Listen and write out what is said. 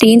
3